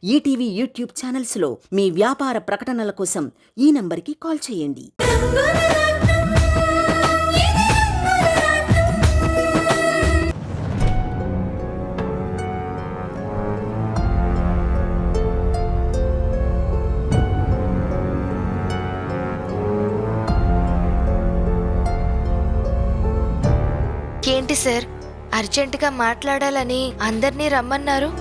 ETV YouTube ఛానల్స్లో మీ వ్యాపార ప్రకటనల కోసం ఈ నంబర్కి కాల్ చేయండి. ఏంటి సార్, అర్జెంటుగా మాట్లాడాలని అందరినీ రమ్మన్నారు?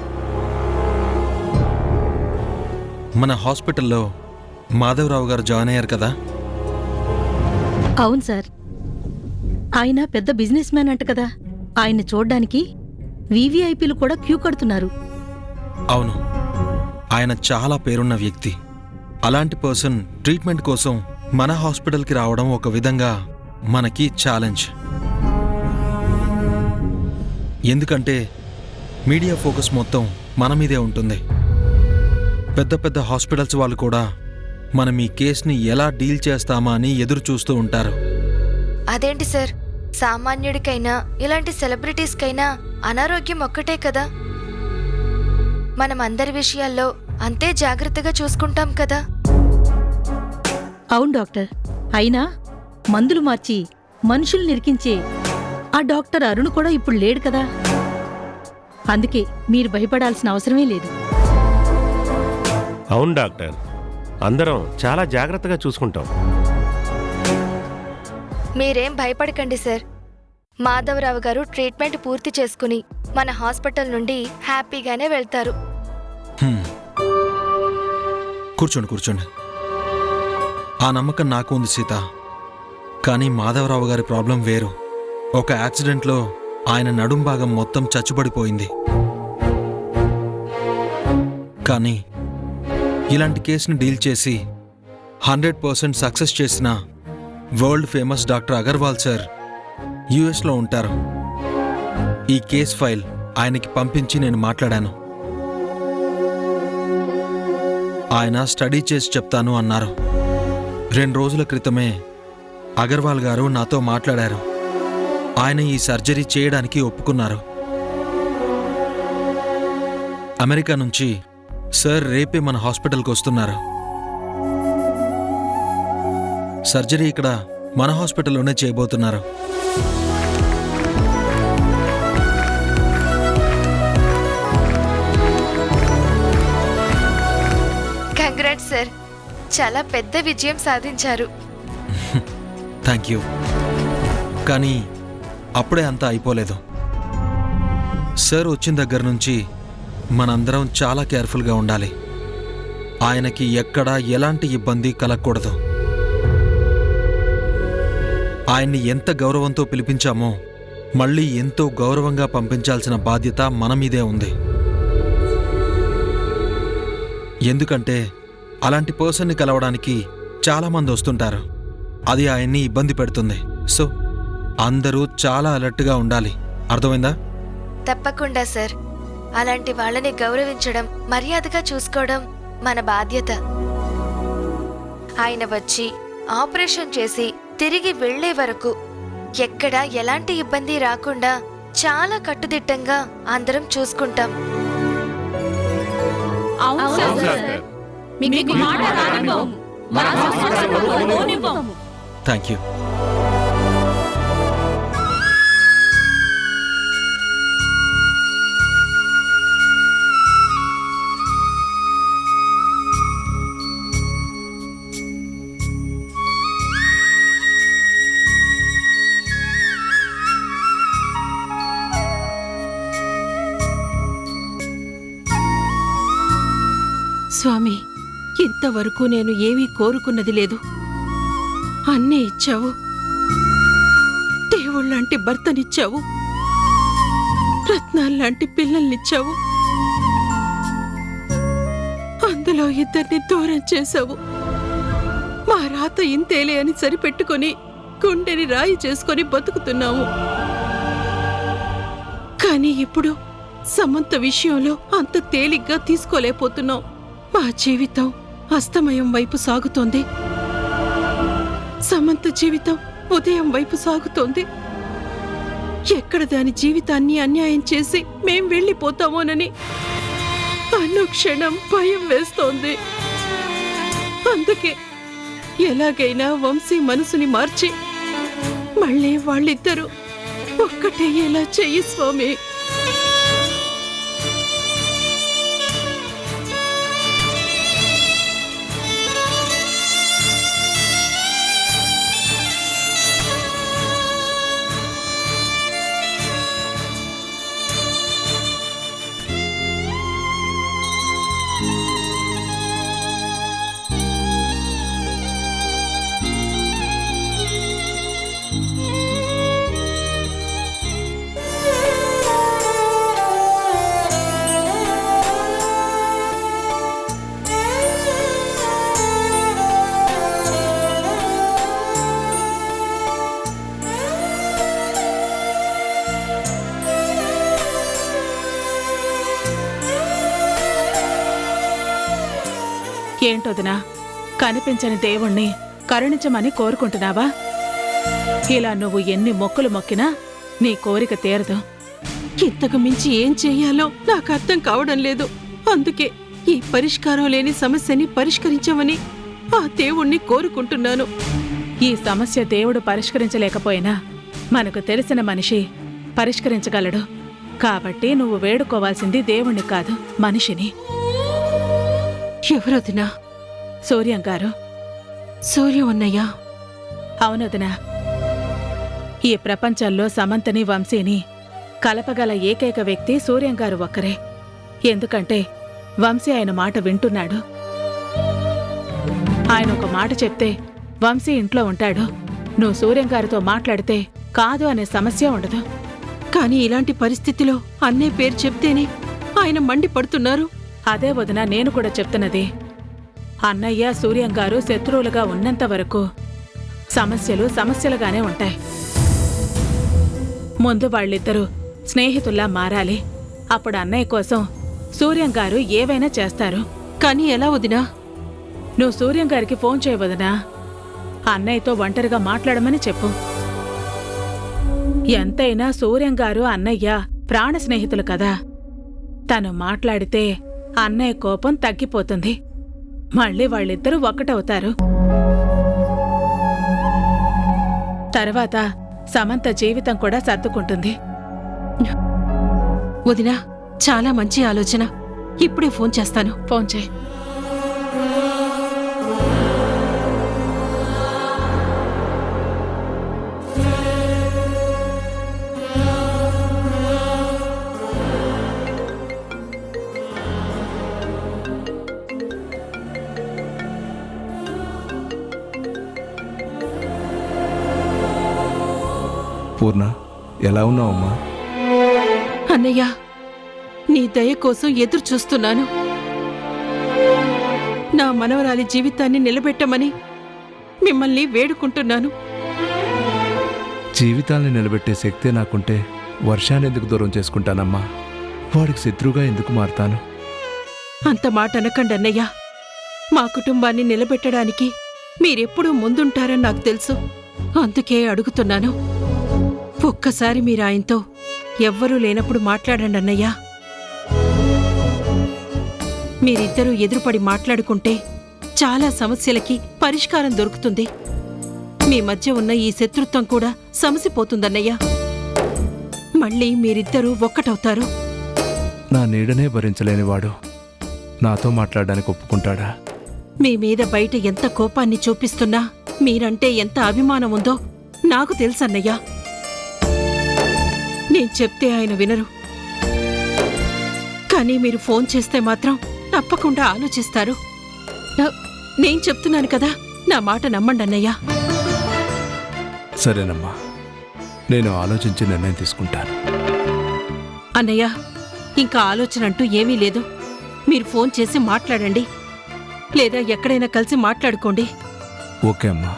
మన హాస్పిటల్లో మాధవరావు గారు జాయిన్ అయ్యారు కదా? అవును సార్, ఆయన పెద్ద బిజినెస్ మ్యాన్ అంట కదా. ఆయన చూడ్డానికి వివిఐపీలు కూడా క్యూ కడుతున్నారు. అవును, ఆయన చాలా పేరున్న వ్యక్తి. అలాంటి పర్సన్ ట్రీట్మెంట్ కోసం మన హాస్పిటల్కి రావడం ఒక విధంగా మనకి ఛాలెంజ్. ఎందుకంటే మీడియా ఫోకస్ మొత్తం మన మీదే ఉంటుంది. పెద్ద పెద్ద హాస్పిటల్స్ వాళ్ళు కూడా మనం ఈ కేసుని ఎలా డీల్ చేస్తామా అని ఎదురు చూస్తూ ఉంటారు. అదేంటి సార్, సామాన్యుడికైనా ఇలాంటి సెలబ్రిటీస్కైనా అనారోగ్యం ఒక్కటే కదా. మనం అందరి విషయాల్లో అంతే జాగ్రత్తగా చూసుకుంటాం కదా. అవును డాక్టర్, అయినా మందులు మార్చి మనుషులు నిరికించే ఆ డాక్టర్ అరుణ్ కూడా ఇప్పుడు లేడు కదా. అందుకే మీరు భయపడాల్సిన అవసరమే లేదు. అవును డాక్టర్, అందరం చాలా జాగ్రత్తగా చూసుకుంటాం. మీరేం భయపడకండి సార్. మాధవరావు గారు ట్రీట్మెంట్ పూర్తి చేసుకుని మన హాస్పిటల్ నుండి హ్యాపీగానే వెళ్తారు. కూర్చోండి కూర్చోండి. ఆ నమ్మకం నాకు ఉంది సీత. కానీ మాధవరావు గారి ప్రాబ్లం వేరు. ఒక యాక్సిడెంట్లో ఆయన నడుం భాగం మొత్తం చచ్చుబడిపోయింది. కానీ ఇలాంటి కేసుని డీల్ చేసి 100% సక్సెస్ చేసిన world famous doctor Agarwal sir యుఎస్లో ఉంటారు. ఈ కేస్ ఫైల్ ఆయనకి పంపించి నేను మాట్లాడాను. ఆయన స్టడీ చేసి చెప్తాను అన్నారు. 2 రోజుల క్రితమే అగర్వాల్ గారు నాతో మాట్లాడారు. ఆయన ఈ సర్జరీ చేయడానికి ఒప్పుకున్నారు. అమెరికా నుంచి సార్ రేపే మన హాస్పిటల్కి వస్తున్నారు. సర్జరీ ఇక్కడ మన హాస్పిటల్లోనే చేయబోతున్నారు. కంగ్రాట్స్ సార్, చాలా పెద్ద విజయం సాధించారు. Thank you. కానీ అప్పుడే అంతా అయిపోలేదు. సార్ వచ్చిన దగ్గర నుంచి మనందరం చాలా కేర్ఫుల్గా ఉండాలి. ఆయనకి ఎక్కడా ఎలాంటి ఇబ్బంది కలగకూడదు. ఆయన్ని ఎంత గౌరవంతో పిలిపించామో మళ్ళీ ఎంతో గౌరవంగా పంపించాల్సిన బాధ్యత మన మీదే ఉంది. ఎందుకంటే అలాంటి పర్సన్ని కలవడానికి చాలామంది వస్తుంటారు. అది ఆయన్ని ఇబ్బంది పెడుతుంది. సో అందరూ చాలా అలర్ట్గా ఉండాలి. అర్థమైందా? తప్పకుండా సార్. అలాంటి వాళ్ళని గౌరవించడం, మర్యాదగా చూసుకోవడం మన బాధ్యత. ఆయన వచ్చి ఆపరేషన్ చేసి తిరిగి వెళ్లే వరకు ఎక్కడా ఎలాంటి ఇబ్బంది రాకుండా చాలా కట్టుదిట్టంగా అందరం చూసుకుంటాం. Thank you. స్వామి, ఇంతవరకు నేను ఏమీ కోరుకున్నది లేదు. అన్నీ ఇచ్చావు. దేవుళ్ళంటి భర్తనిచ్చావు, రత్నాల్లాంటి పిల్లల్నిచ్చావు. అందులో 2 దూరం చేశావు. మా రాత ఇంతేలే అని సరిపెట్టుకొని గుండెని రాయి చేసుకొని బతుకుతున్నాము. కానీ ఇప్పుడు సమంత విషయంలో అంత తేలిగ్గా తీసుకోలేకపోతున్నాం. మా జీవితం అస్తమయం వైపు సాగుతోంది. సమంత జీవితం ఉదయం వైపు సాగుతోంది. ఎక్కడ దాని జీవితాన్ని అన్యాయం చేసి మేం వెళ్ళిపోతామోనని అనుక్షణం భయం వేస్తోంది. అందుకే ఎలాగైనా వంశీ మనసుని మార్చి మళ్ళీ వాళ్ళిద్దరూ ఒక్కటయ్యేలా చెయ్యి స్వామి. ఏంటొదినా, కనిపించని దేవుణ్ణి కరుణించమని కోరుకుంటున్నావా? ఇలా నువ్వు ఎన్ని మొక్కులు మొక్కినా నీ కోరిక తీరదు. ఇంతకు మించి ఏం చెయ్యాలో నాకు అర్థం కావడం లేదు. అందుకే ఈ పరిష్కారం లేని సమస్యని పరిష్కరించమని ఆ దేవుణ్ణి కోరుకుంటున్నాను. ఈ సమస్య దేవుడు పరిష్కరించలేకపోయినా మనకు తెలిసిన మనిషి పరిష్కరించగలడు. కాబట్టి నువ్వు వేడుకోవాల్సింది దేవుణ్ణి కాదు, మనిషిని. ఎవరొదినా? సూర్యం గారు. సూర్యం అన్నయ్య? అవునొదినా. ఈ ప్రపంచంలో సమంతని వంశీని కలపగల ఏకైక వ్యక్తి సూర్యం గారు ఒక్కరే. ఎందుకంటే వంశీ ఆయన మాట వింటున్నాడు. ఆయన ఒక మాట చెప్తే వంశీ ఇంట్లో ఉంటాడు. నువ్వు సూర్యం గారితో మాట్లాడితే కాదు అనే సమస్య ఉండదు. కానీ ఇలాంటి పరిస్థితిలో అన్నయ్య పేరు చెప్తేనే ఆయన మండిపడుతున్నారు. అదే వదిన నేను కూడా చెప్తున్నది. అన్నయ్య సూర్యం గారు శత్రువులుగా ఉన్నంత వరకు సమస్యలు సమస్యలుగానే ఉంటాయి. ముందు వాళ్ళిద్దరూ స్నేహితుల్లా మారాలి. అప్పుడు అన్నయ్య కోసం సూర్యం గారు ఏవైనా చేస్తారు. కానీ ఎలా వదినా? నువ్వు సూర్యం గారికి ఫోన్ చేయవదినా. అన్నయ్యతో ఒంటరిగా మాట్లాడమని చెప్పు. ఎంతైనా సూర్యం గారు అన్నయ్య ప్రాణ స్నేహితులు కదా. తను మాట్లాడితే అన్నయ్య కోపం తగ్గిపోతుంది. మళ్ళీ వాళ్ళిద్దరూ ఒక్కటవుతారు. తర్వాత సమంత జీవితం కూడా సర్దుకుంటుంది. వదినా, చాలా మంచి ఆలోచన. ఇప్పుడే ఫోన్ చేస్తాను. ఫోన్ చేయి. పూర్ణ, ఎలా ఉన్నావమ్మా? అన్నయ్య, నీ దయ కోసం ఎదురు చూస్తున్నాను. నా మనవరాలి జీవితాన్ని నిలబెట్టమని మిమ్మల్ని వేడుకుంటున్నాను. జీవితాల్ని నిలబెట్టే శక్తే నాకుంటే వర్షాన్ని ఎందుకు దూరం చేసుకుంటానమ్మా? వాడికి శత్రువుగా ఎందుకు మారతాను? అంత మాట అనకండి అన్నయ్య. మా కుటుంబాన్ని నిలబెట్టడానికి మీరెప్పుడూ ముందుంటారని నాకు తెలుసు. అందుకే అడుగుతున్నాను. ఒక్కసారి మీరు ఆయనతో ఎవ్వరూ లేనప్పుడు మాట్లాడండి అన్నయ్య. మీరిద్దరూ ఎదురుపడి మాట్లాడుకుంటే చాలా సమస్యలకి పరిష్కారం దొరుకుతుంది. మీ మధ్య ఉన్న ఈ శత్రుత్వం కూడా సమసిపోతుందన్నయ్య. మళ్ళీ మీరిద్దరూ ఒక్కటవుతారు. నా నీడనే భరించలేనివాడు నాతో మాట్లాడడానికి ఒప్పుకుంటాడా? మీ మీద బయట ఎంత కోపాన్ని చూపిస్తున్నా మీరంటే ఎంత అభిమానం ఉందో నాకు తెలుసన్నయ్యా. నేను చెప్తే ఆయన వినరు. కానీ మీరు ఫోన్ చేస్తే మాత్రం తప్పకుండా ఆలోచిస్తారు. నేను చెప్తున్నాను కదా, నా మాట నమ్మండి అన్నయ్య. సరేనమ్మా, నేను ఆలోచించి నిర్ణయం తీసుకుంటాను. అన్నయ్య, ఇంకా ఆలోచన అంటూ ఏమీ లేదు. మీరు ఫోన్ చేసి మాట్లాడండి, లేదా ఎక్కడైనా కలిసి మాట్లాడుకోండి. ఓకే అమ్మా.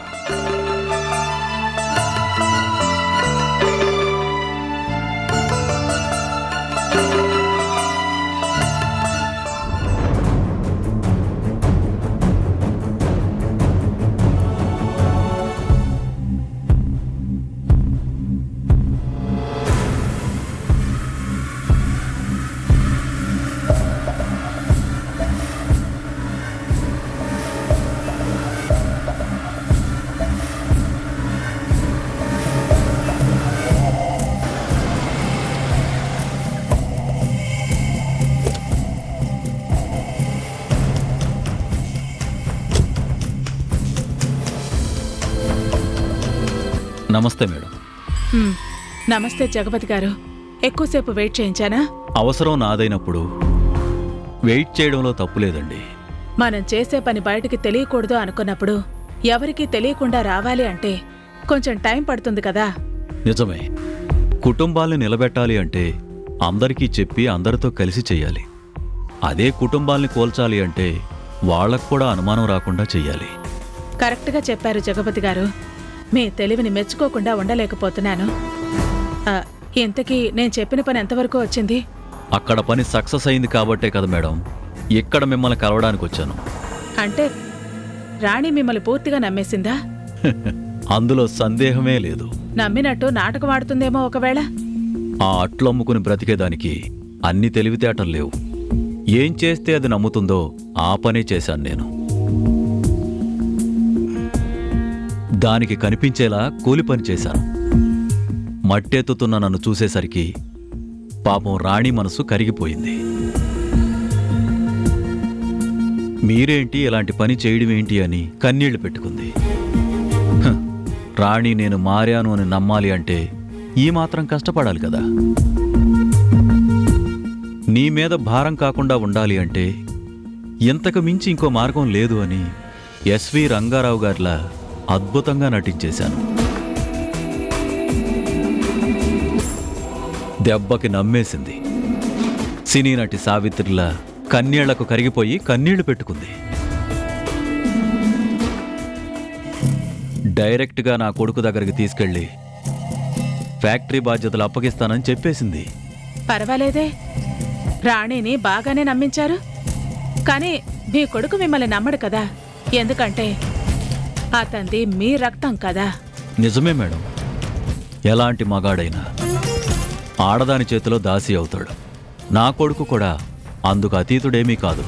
నమస్తే మేడం. హ్మ్. నమస్తే జగపతి గారు. ఎక్కువసేపు వెయిట్ చేయించానా? అవసరం నాదైనప్పుడు వెయిట్ చేయడంలో తప్పులేదండి. మనం చేసే పని బయటికి తెలియకూడదు అనుకున్నప్పుడు ఎవరికీ తెలియకుండా రావాలి అంటే కొంచెం టైం పడుతుంది కదా. నిజమే. కుటుంబాల్ని నిలబెట్టాలి అంటే అందరికీ చెప్పి అందరితో కలిసి చెయ్యాలి. అదే కుటుంబాల్ని కోల్చాలి అంటే వాళ్లకు కూడా అనుమానం రాకుండా చెయ్యాలి. కరెక్ట్గా చెప్పారు జగపతి గారు. మీ తెలివిని మెచ్చుకోకుండా ఉండలేకపోతున్నాను. ఇంతకీ నేను చెప్పిన పని ఎంతవరకు వచ్చింది? అక్కడ పని సక్సెస్ అయింది కాబట్టే కదా మేడం ఇక్కడ మిమ్మల్ని కలవడానికి వచ్చాను. అంటే రాణి మిమ్మల్ని పూర్తిగా నమ్మేసిందా? అందులో సందేహమే లేదు. నమ్మినట్టు నాటకం ఆడుతుందేమో ఒకవేళ. ఆ అట్లు అమ్ముకుని బ్రతికేదానికి అన్ని తెలివితేటలు లేవు. ఏం చేస్తే అది నమ్ముతుందో ఆ పనే చేశాను నేను. దానికి కనిపించేలా కూలి పని చేశాను. మట్టెత్తుతున్న నన్ను చూసేసరికి పాపం రాణి మనసు కరిగిపోయింది. మీరేంటి ఇలాంటి పని చేయడమేంటి అని కన్నీళ్లు పెట్టుకుంది. రాణి నేను మారాను అని నమ్మాలి అంటే ఈ మాత్రం కష్టపడాలి కదా. నీ మీద భారం కాకుండా ఉండాలి అంటే ఇంతకు మించి ఇంకో మార్గం లేదు అని ఎస్వి రంగారావు గారిలా అద్భుతంగా నటించేశాను. దెబ్బకి నమ్మేసింది. సినీ నటి సావిత్రిలా కన్నీళ్లకు కరిగిపోయి కన్నీళ్లు పెట్టుకుంది. డైరెక్ట్గా నా కొడుకు దగ్గరికి తీసుకెళ్ళి ఫ్యాక్టరీ బాధ్యతలు అప్పగిస్తానని చెప్పేసింది. పర్వాలేదే, రాణిని బాగానే నమ్మించారు. కానీ మీ కొడుకు మిమ్మల్ని నమ్మడు కదా, ఎందుకంటే అతంది మీ రక్తం కదా. నిజమే మేడం. ఎలాంటి మగాడైనా ఆడదాని చేతిలో దాసి అవుతాడు. నా కొడుకు కూడా అందుకు అతీతుడేమీ కాదు.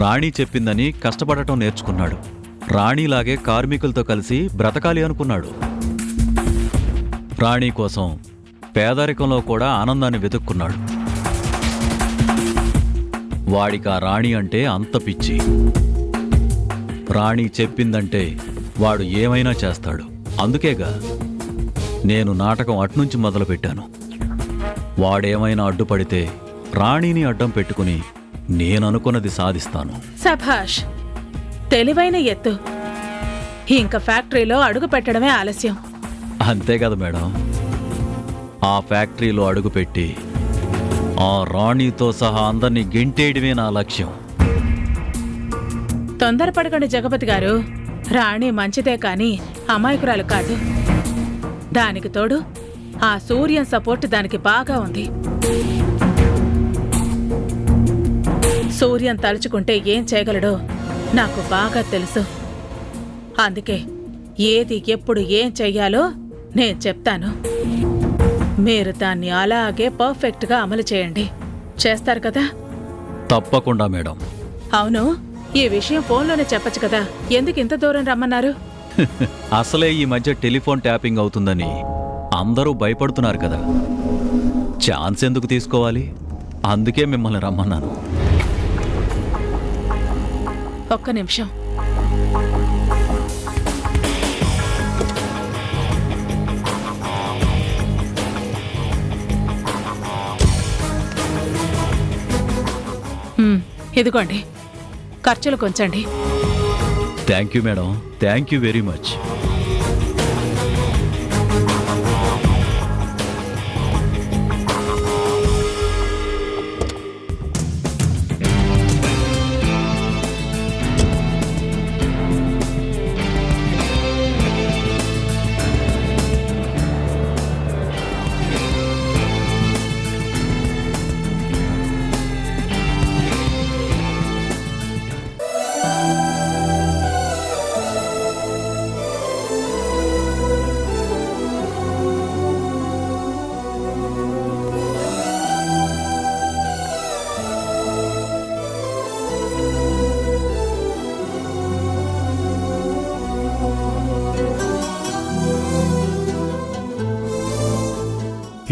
రాణి చెప్పిందని కష్టపడటం నేర్చుకున్నాడు. రాణిలాగే కార్మికులతో కలిసి బ్రతకాలి అనుకున్నాడు. రాణి కోసం పేదరికంలో కూడా ఆనందాన్ని వెతుక్కున్నాడు. వాడికి ఆ రాణి అంటే అంత పిచ్చి. రాణి చెప్పిందంటే వాడు ఏమైనా చేస్తాడు. అందుకేగా నేను నాటకం అట్నుంచి మొదలుపెట్టాను. వాడేమైనా అడ్డుపడితే రాణిని అడ్డం పెట్టుకుని నేననుకున్నది సాధిస్తాను. సభాష్, తెలివైన ఎత్తు. ఇంక ఫ్యాక్టరీలో అడుగు పెట్టడమే ఆలస్యం. అంతే కదా మేడం. ఆ ఫ్యాక్టరీలో అడుగుపెట్టి ఆ రాణితో సహా అందరినీ గెంటేయడమే నా లక్ష్యం. తొందరపడకండి జగపతి గారు. రాణి మంచిదే కాని అమాయకురాలు కాదు. దానికి తోడు ఆ సూర్యం సపోర్ట్ దానికి బాగా ఉంది. సూర్యం తలుచుకుంటే ఏం చేయగలడో నాకు బాగా తెలుసు. అందుకే ఏది ఎప్పుడు ఏం చెయ్యాలో నేను చెప్తాను. మీరు దాన్ని అలాగే పర్ఫెక్ట్గా అమలు చేయండి. చేస్తారు కదా? తప్పకుండా మేడం. అవును, ఈ విషయం ఫోన్లోనే చెప్పచ్చు కదా, ఎందుకు ఇంత దూరం రమ్మన్నారు? అసలే ఈ మధ్య టెలిఫోన్ ట్యాపింగ్ అవుతుందని అందరూ భయపడుతున్నారు కదా. ఛాన్స్ ఎందుకు తీసుకోవాలి? అందుకే మిమ్మల్ని రమ్మన్నాను. ఒక్క నిమిషం. ఇదిగోండి, ఖర్చులు కొంచండి. Thank you madam. Thank you very much.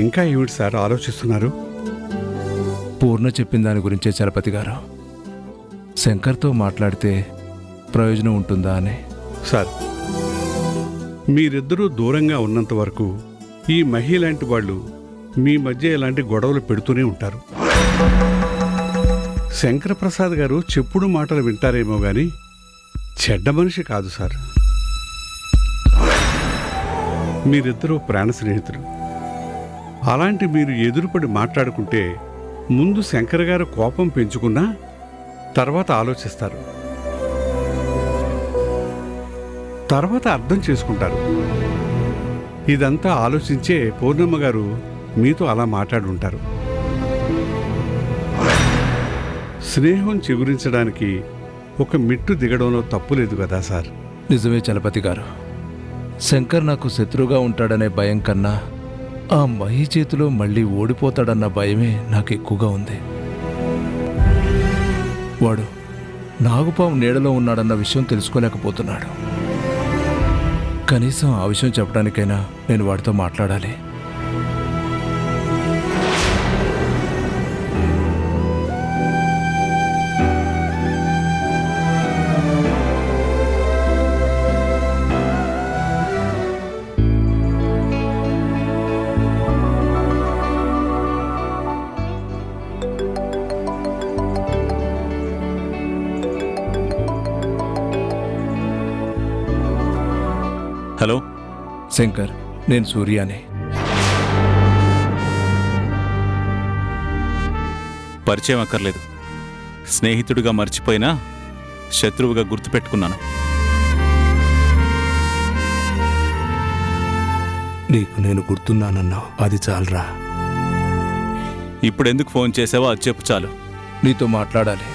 ఇంకా ఏమిటి సార్ ఆలోచిస్తున్నారు? పూర్ణ చెప్పిన దాని గురించే చలపతి గారు. శంకర్తో మాట్లాడితే ప్రయోజనం ఉంటుందా అని. సార్ మీరిద్దరూ దూరంగా ఉన్నంత వరకు ఈ మహి లాంటి వాళ్ళు మీ మధ్య ఇలాంటి గొడవలు పెడుతూనే ఉంటారు. శంకరప్రసాద్ గారు చెప్పుడు మాటలు వింటారేమో గాని చెడ్డ మనిషి కాదు సార్. మీరిద్దరూ ప్రాణ స్నేహితులు. అలాంటి మీరు ఎదురుపడి మాట్లాడుకుంటే ముందు శంకర్ గారు కోపం పెంచుకున్నా తర్వాత ఆలోచిస్తారు, తర్వాత అర్థం చేసుకుంటారు. ఇదంతా ఆలోచించే పూర్ణమ్మ గారు మీతో అలా మాట్లాడుంటారు. స్నేహం చిగురించడానికి ఒక మెట్టు దిగడంలో తప్పు లేదు కదా సార్. నిజమే చలపతి గారు. శంకర్ నాకు శత్రువుగా ఉంటాడనే భయం కన్నా ఆ మహి చేతిలో మళ్ళీ ఓడిపోతాడన్న భయమే నాకు ఎక్కువగా ఉంది. వాడు నాగుపాము నీడలో ఉన్నాడన్న విషయం తెలుసుకోలేకపోతున్నాడు. కనీసం ఆ విషయం చెప్పడానికైనా నేను వాడితో మాట్లాడాలి. హలో శంకర్, నేను సూర్యాని. పరిచయం అక్కర్లేదు. స్నేహితుడిగా మర్చిపోయినా శత్రువుగా గుర్తుపెట్టుకున్నాను. నీకు నేను గుర్తున్నానన్నావు, అది చాలరా. ఇప్పుడెందుకు ఫోన్ చేసావో అది చెప్పు చాలు. నీతో మాట్లాడాలి.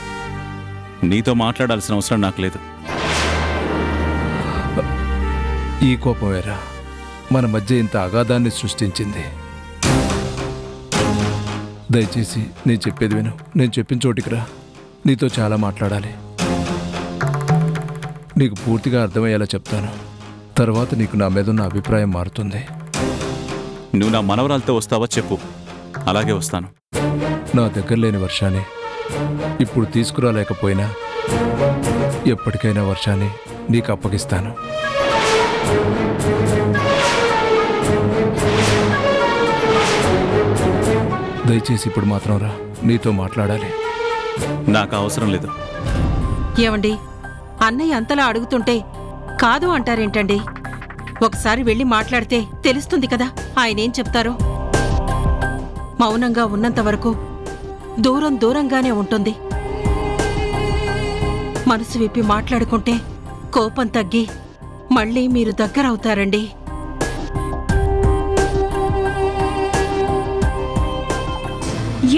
నీతో మాట్లాడాల్సిన అవసరం నాకు లేదు. ఈ కోపం వేరా మన మధ్య ఇంత అగాధాన్ని సృష్టించింది. దయచేసి నేను చెప్పేది విను. నేను చెప్పిన చోటికి రా. నీతో చాలా మాట్లాడాలి. నీకు పూర్తిగా అర్థమయ్యేలా చెప్తాను. తర్వాత నీకు నా మీద ఉన్న అభిప్రాయం మారుతుంది. నువ్వు నా మనవరాలతో వస్తావా చెప్పు, అలాగే వస్తాను. నా దగ్గర లేని వర్షాన్ని ఇప్పుడు తీసుకురాలేకపోయినా ఎప్పటికైనా వర్షాన్ని నీకు అప్పగిస్తాను. దయచేసి ఇప్పుడు మాత్రం రా. నీతో మాట్లాడాలి. నాకు అవసరం లేదు. ఏమండి, అన్నయ్య అంతలా అడుగుతుంటే కాదు అంటారేంటండి? ఒకసారి వెళ్ళి మాట్లాడితే తెలుస్తుంది కదా ఆయనేం చెప్తారో. మౌనంగా ఉన్నంత వరకు దూరంగానే ఉంటుంది. మనసు విప్పి మాట్లాడుకుంటే కోపం తగ్గి మళ్ళీ మీరు దగ్గరవుతారండి.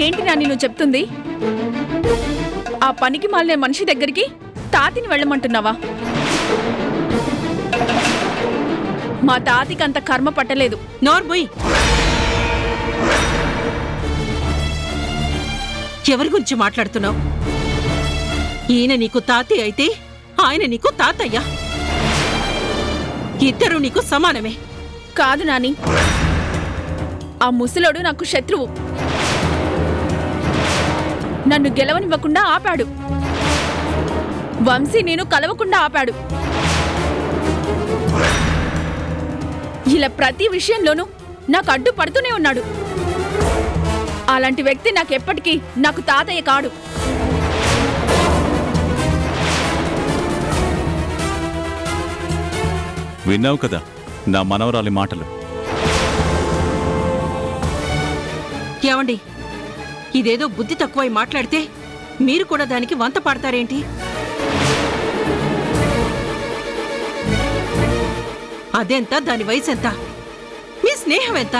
ఏంటి నాని నువ్వు చెప్తుంది? ఆ పనికి మాలిన మనిషి దగ్గరికి తాతిని వెళ్ళమంటున్నావా? మా తాతికి అంత కర్మ పట్టలేదు. నోర్బుయ్, ఎవరి గురించి మాట్లాడుతున్నావు? ఈయన నీకు తాతి అయితే ఆయన నీకు తాతయ్య. ఇద్దరు నీకు సమానమే. కాదు నాని, ఆ ముసలోడు నాకు శత్రువు. నన్ను గెలవనివ్వకుండా ఆపాడు. వంశీ నేను కలవకుండా ఆపాడు. ఇలా ప్రతి విషయంలోనూ నాకు అడ్డు పడుతూనే ఉన్నాడు. అలాంటి వ్యక్తి నాకెప్పటికీ నాకు తాతయ్య కాడు. విన్నావు కదా నా మనవరాలి మాటలు. ఏమండి, ఇదేదో బుద్ధి తక్కువై మాట్లాడితే మీరు కూడా దానికి వంత పాడతారేంటి? అదెంత, దాని వయసు ఎంత, మీ స్నేహం ఎంత?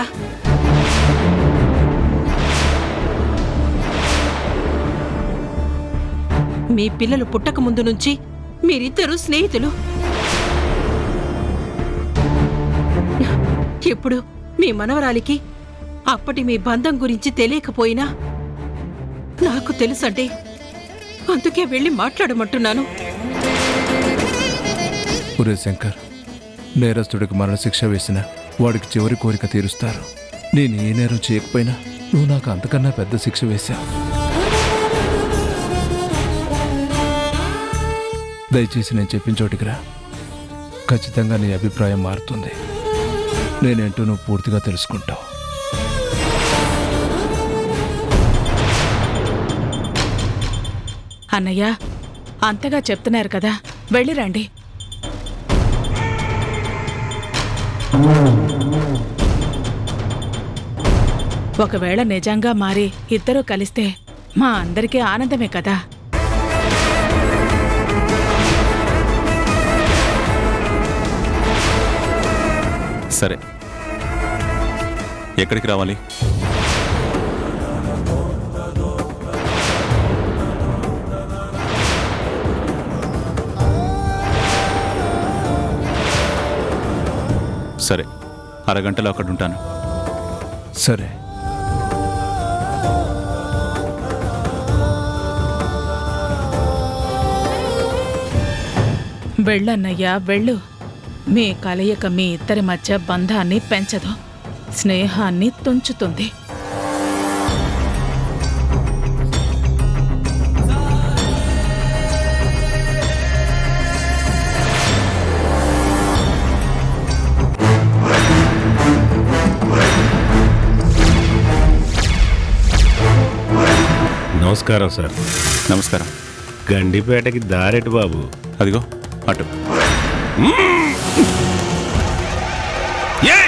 మీ పిల్లలు పుట్టక ముందు నుంచి మీరిద్దరూ స్నేహితులు. ఇప్పుడు మీ మనవరాలికి అప్పటి మీ బంధం గురించి తెలియకపోయినా నాకు తెలుసండి. అందుకే వెళ్ళి మాట్లాడమంటున్నాను. ఒరే శంకర్, నేరస్తుడికి మరణశిక్ష వేసిన వాడికి చివరి కోరిక తీరుస్తారు. నేను ఏ నేరం చేయకపోయినా నువ్వు నాకు అంతకన్నా పెద్ద శిక్ష వేశావు. దయచేసి నేను చెప్పిన చోటికి రా. ఖచ్చితంగా నీ అభిప్రాయం మారుతుంది. నేనేంటో నువ్వు పూర్తిగా తెలుసుకుంటావు. అన్నయ్య అంతగా చెప్తున్నారు కదా, వెళ్ళిరండి. ఒకవేళ నిజంగా మారి ఇద్దరూ కలిస్తే మా అందరికీ ఆనందమే కదా. సరే, ఎక్కడికి రావాలి? సరే, అరగంటలో అక్కడ ఉంటాను. సరే. వెళ్ళన్నయ్యా, వెళ్ళు. మీ కలయిక మీ ఇద్దరి మధ్య బంధాన్ని పెంచదు, స్నేహాన్ని తుంచుతుంది. నమస్కారం సార్. నమస్కారం. గండిపేటకి దారెటు బాబు? అదిగో అటు. Yeah!